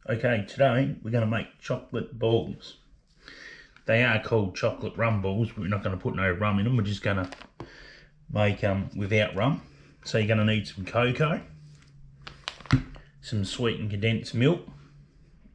Okay, today we're going to make chocolate balls. They are called chocolate rum balls, but we're not going to put no rum in them. We're just going to make them without rum. So you're going to need some cocoa, some sweetened condensed milk,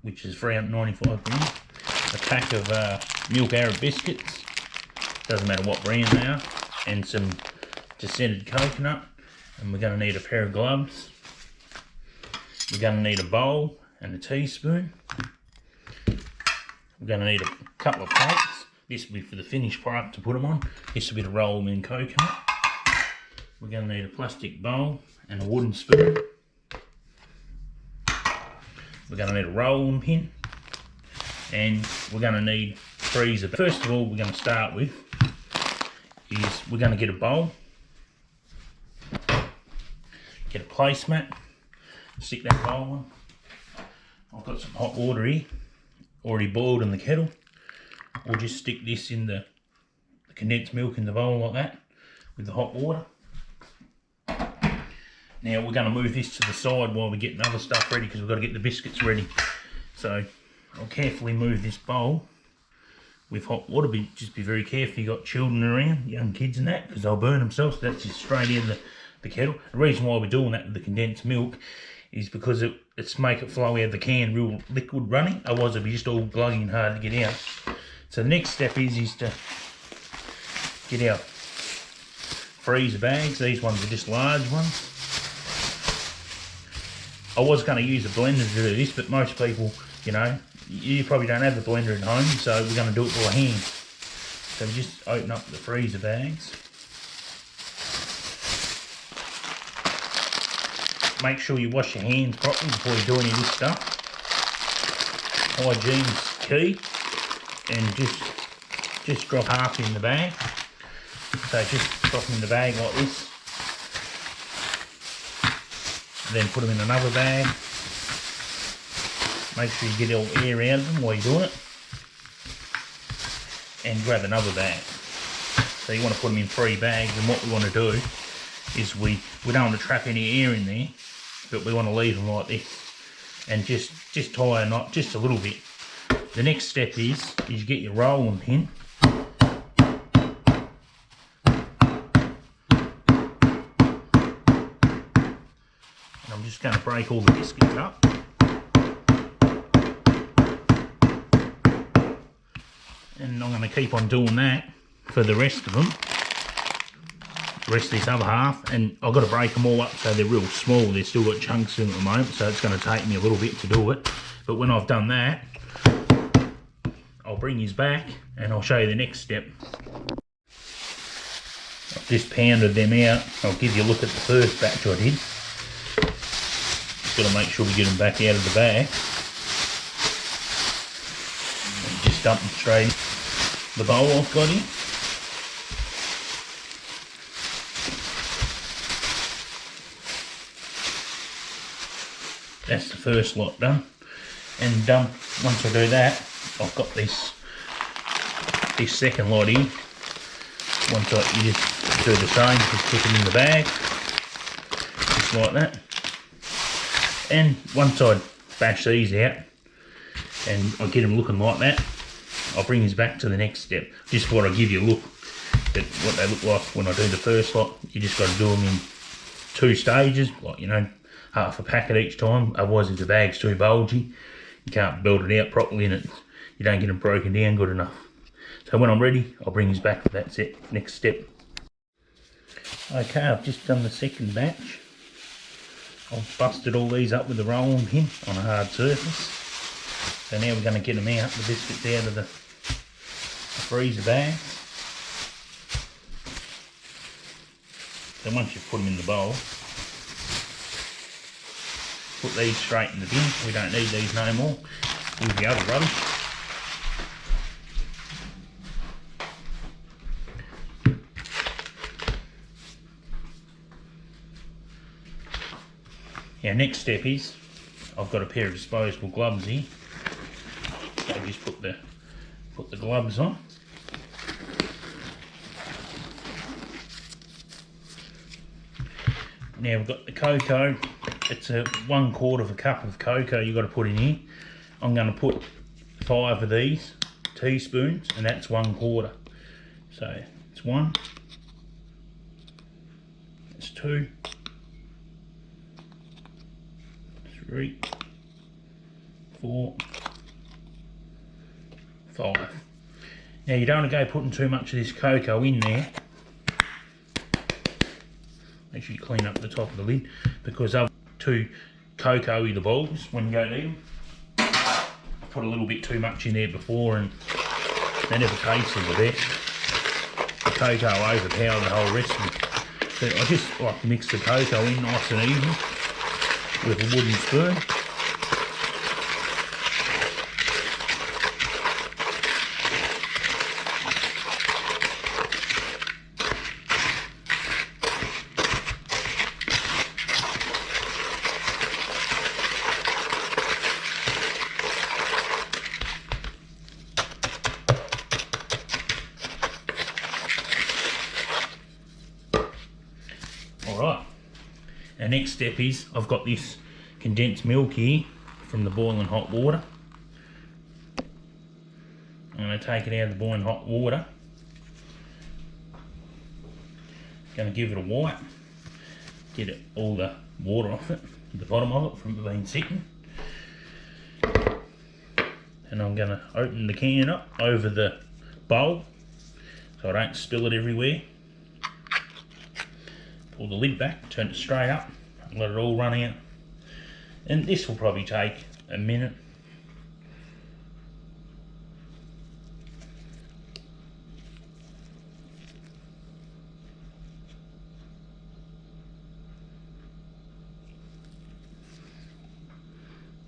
which is 395 grams, a pack of milk Arrowroot biscuits, doesn't matter what brand they are, and some desiccated coconut. And we're going to need a pair of gloves. We're going to need a bowl and a teaspoon. We're going to need a couple of plates. This will be for the finished product to put them on. This will be to roll them in coconut. We're going to need a plastic bowl and a wooden spoon. We're going to need a rolling pin, and we're going to need freezer. First of all, we're going to start with is we're going to get a bowl, get a placemat, stick that bowl on. I've got some hot water here, already boiled in the kettle. We'll just stick this in the condensed milk in the bowl like that with the hot water. Now we're going to move this to the side while we're getting other stuff ready, because we've got to get the biscuits ready. So I'll carefully move this bowl with hot water. Just be very careful, you've got children around, young kids and that, because they'll burn themselves. So that's just straight in the kettle. The reason why we're doing that with the condensed milk is because it's make it flow out of the can real liquid running, otherwise it'll be just all gluggy and hard to get out. So the next step is to get our freezer bags. These ones are just large ones. I was going to use a blender to do this, but most people, you know, you probably don't have the blender at home, so we're going to do it by hand. So we just open up the freezer bags. Make sure you wash your hands properly before you do any of this stuff. Hygiene's key. And just drop half in the bag. So just drop them in the bag like this. Then put them in another bag. Make sure you get all air out of them while you're doing it. And grab another bag. So you want to put them in 3 bags, and what we want to do is we don't want to trap any air in there, but we want to leave them like this. And just tie a knot just a little bit. The next step is you get your rolling pin. And I'm just going to break all the biscuits up. And I'm going to keep on doing that for the rest of them. The rest of this other half. And I've got to break them all up so they're real small. They've still got chunks in them at the moment, so it's going to take me a little bit to do it. But when I've done that, I'll bring his back and I'll show you the next step. I've just pounded them out. I'll give you a look at the first batch I did. Just got to make sure we get them back out of the bag. And just dump them straight in the bowl I've got in. That's the first lot done. And once I do that, I've got this second lot in. Once you just do the same, just put it in the bag, just like that. And once I bash these out and I get them looking like that, I'll bring these back to the next step. Just thought I'd give you a look at what they look like when I do the first lot. You just got to do them in 2 stages, like, you know, half a packet each time. Otherwise, if the bag's too bulgy, you can't build it out properly and you don't get them broken down good enough. So when I'm ready, I'll bring these back. That's it, next step. Okay, I've just done the second batch. I've busted all these up with the rolling pin on a hard surface. So now we're going to get them out, the biscuits out of the freezer bag. So once you've put them in the bowl, put these straight in the bin. We don't need these no more. Use the other rubbish. Our next step is, I've got a pair of disposable gloves here. So just put the gloves on. Now we've got the cocoa it's a 1/4 of a cup of cocoa you got to put in here. I'm going to put 5 of these teaspoons, and that's 1/4. So it's 1, it's 2, 3, 4, 5. Now you don't want to go putting too much of this cocoa in there. Make sure you clean up the top of the lid, because I've too cocoa-y the balls when you go to eat them. I put a little bit too much in there before and they never tasted the best. The cocoa overpowered the whole recipe. So I just like to mix the cocoa in nice and even with a wooden spoon. Alright, our next step is I've got this condensed milk here from the boiling hot water. I'm going to take it out of the boiling hot water. Going to give it a wipe, get all the water off it, the bottom of it from it being sitting. And I'm going to open the can up over the bowl so I don't spill it everywhere. Pull the lid back, turn it straight up, and let it all run out. And this will probably take a minute.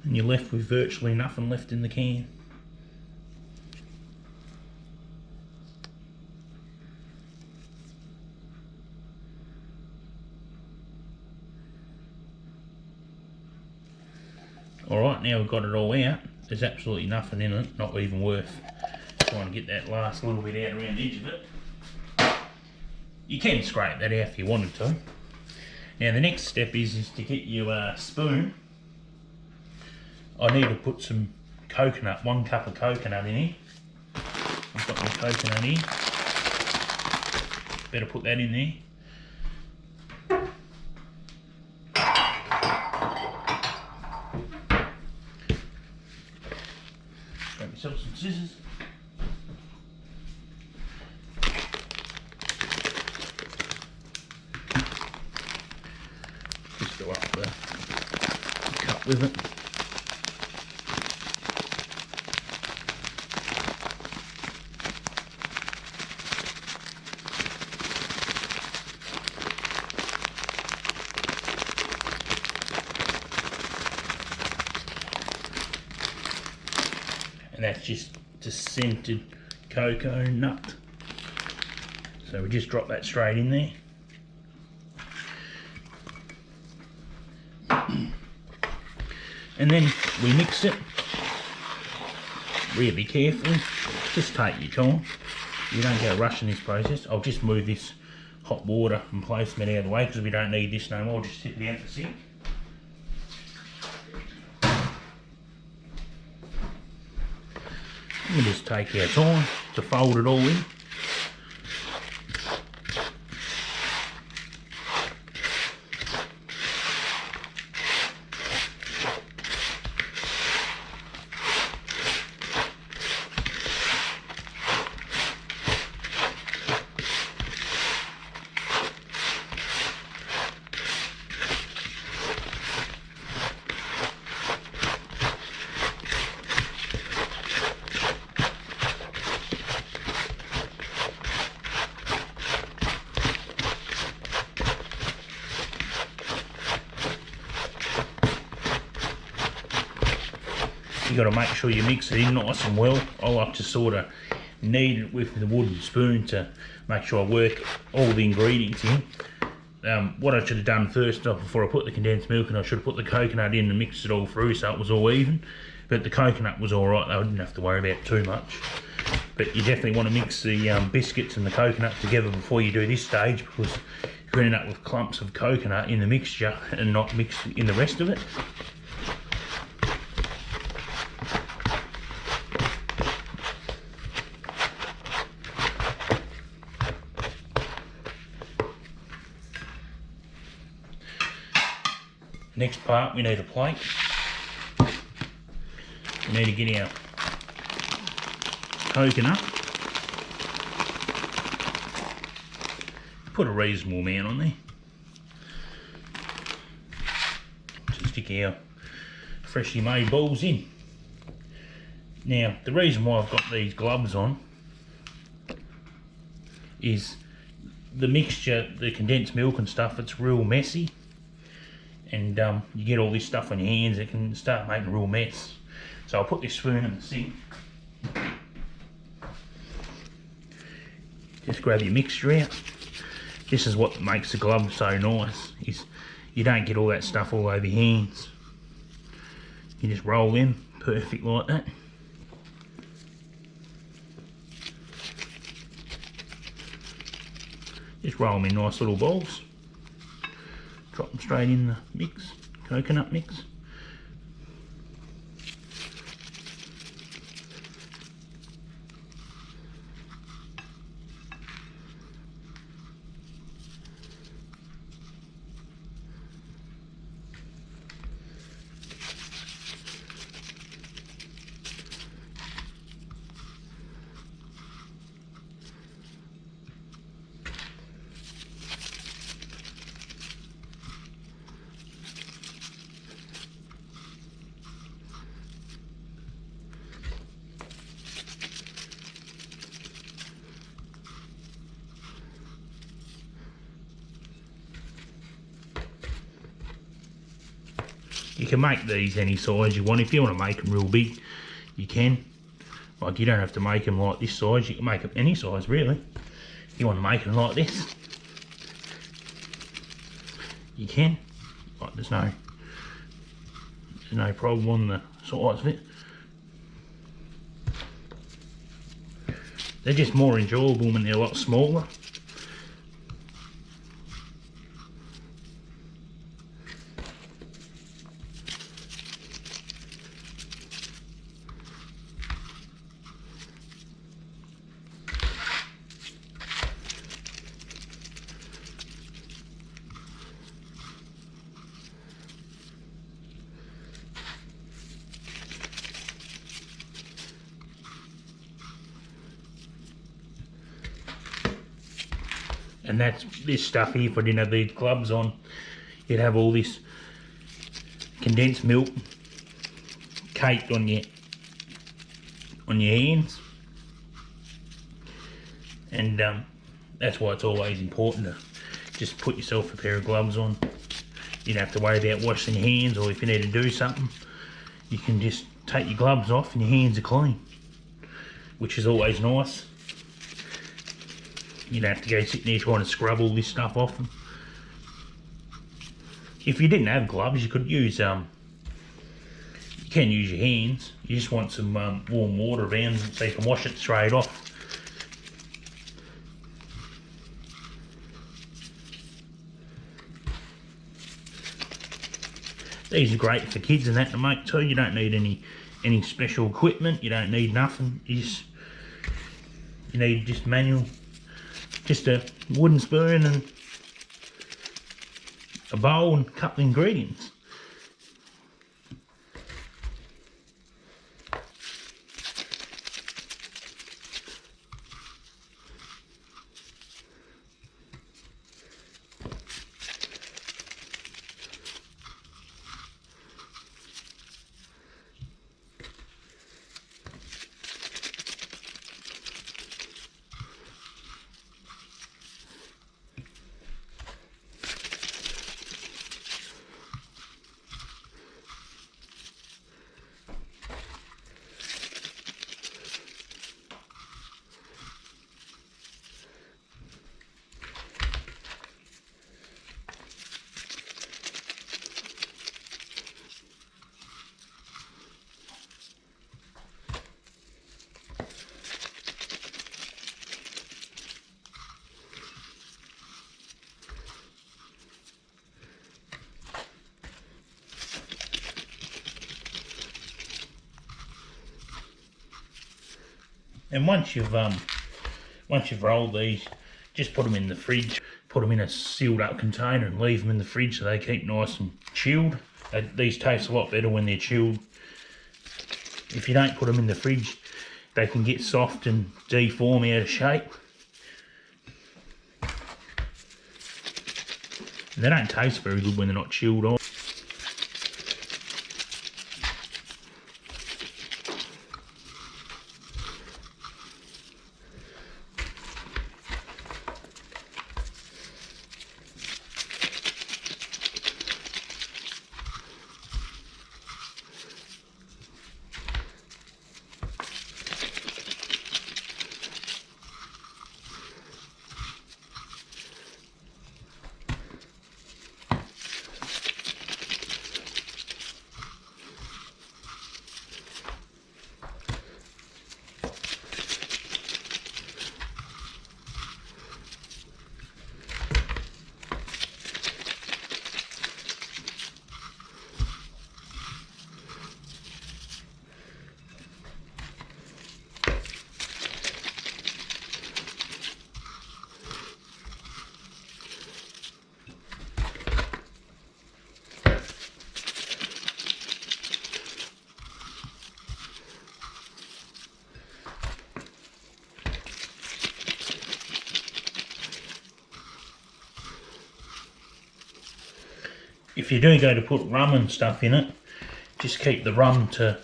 And you're left with virtually nothing left in the can. Alright, now we've got it all out, there's absolutely nothing in it, not even worth trying to get that last little bit out around the edge of it. You can scrape that out if you wanted to. Now the next step is to get you a spoon. I need to put some coconut, 1 cup of coconut in here. I've got my coconut here. Better put that in there. Grab yourself some scissors. Just go up the cup with it. And that's just scented cocoa nut. So we just drop that straight in there. And then we mix it really carefully. Just take your time. You don't go rushing this process. I'll just move this hot water and placement out of the way because we don't need this no more. I'll just sit it out the sink. We just take our time to fold it all in. You got to make sure you mix it in nice and well. I like to sort of knead it with the wooden spoon to make sure I work all the ingredients in. What I should have done first off before I put the condensed milk in, I should have put the coconut in and mixed it all through so it was all even. But the coconut was alright though, I didn't have to worry about too much. But you definitely want to mix the biscuits and the coconut together before you do this stage, because you're going to end up with clumps of coconut in the mixture and not mixed in the rest of it. Next part, we need a plate. We need to get our coconut. Put a reasonable amount on there. Just stick our freshly made balls in. Now, the reason why I've got these gloves on is the mixture, the condensed milk and stuff, it's real messy. And you get all this stuff on your hands, it can start making a real mess. So I'll put this spoon in the sink. Just grab your mixture out. This is what makes the glove so nice, is you don't get all that stuff all over your hands. You just roll in perfect like that. Just roll them in nice little balls. Drop them straight in the mix, coconut mix. You can make these any size you want. If you want to make them real big, you can. Like, you don't have to make them like this size, you can make them any size really. If you want to make them like this, you can. Like, there's no problem on the size of it. They're just more enjoyable when they're a lot smaller. And that's this stuff here. If I didn't have these gloves on, you'd have all this condensed milk caked on your hands. And that's why it's always important to just put yourself a pair of gloves on. You don't have to worry about washing your hands, or if you need to do something, you can just take your gloves off and your hands are clean, which is always nice. You don't have to go sitting there trying to scrub all this stuff off them. If you didn't have gloves, you could use, you can use your hands. You just want some warm water around so you can wash it straight off. These are great for kids and that to make too. You don't need any special equipment. You don't need nothing. You need just manual. Just a wooden spoon and a bowl and a couple of ingredients. And once you've rolled these, just put them in the fridge. Put them in a sealed up container and leave them in the fridge so they keep nice and chilled. These taste a lot better when they're chilled. If you don't put them in the fridge, they can get soft and deform out of shape. And they don't taste very good when they're not chilled on. If you do go to put rum and stuff in it, just keep the rum to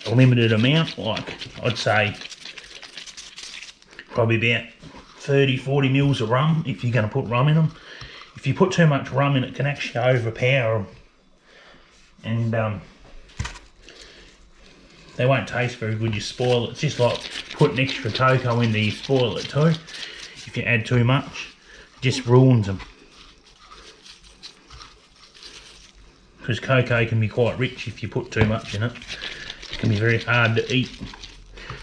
a limited amount, like I'd say probably about 30-40 mils of rum if you're going to put rum in them. If you put too much rum in, it can actually overpower them, and they won't taste very good. You spoil it. It's just like putting extra cocoa in there, you spoil it too. If you add too much, it just ruins them. Because cocoa can be quite rich if you put too much in it. It can be very hard to eat.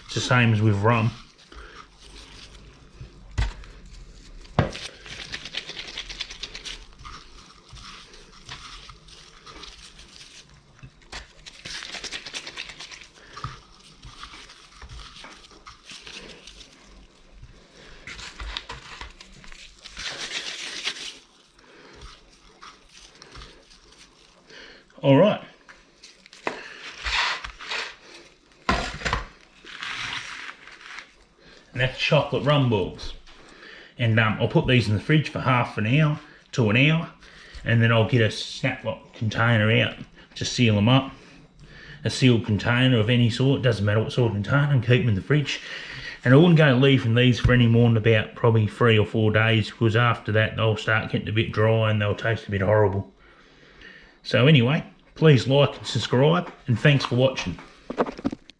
It's the same as with rum. All right. And that's chocolate rum balls. And I'll put these in the fridge for half an hour to an hour, and then I'll get a snap lock container out to seal them up. A sealed container of any sort, doesn't matter what sort of container, and keep them in the fridge. And I wouldn't go leaving these for any more than about probably 3 or 4 days, because after that they'll start getting a bit dry and they'll taste a bit horrible. So anyway, please like and subscribe, and thanks for watching.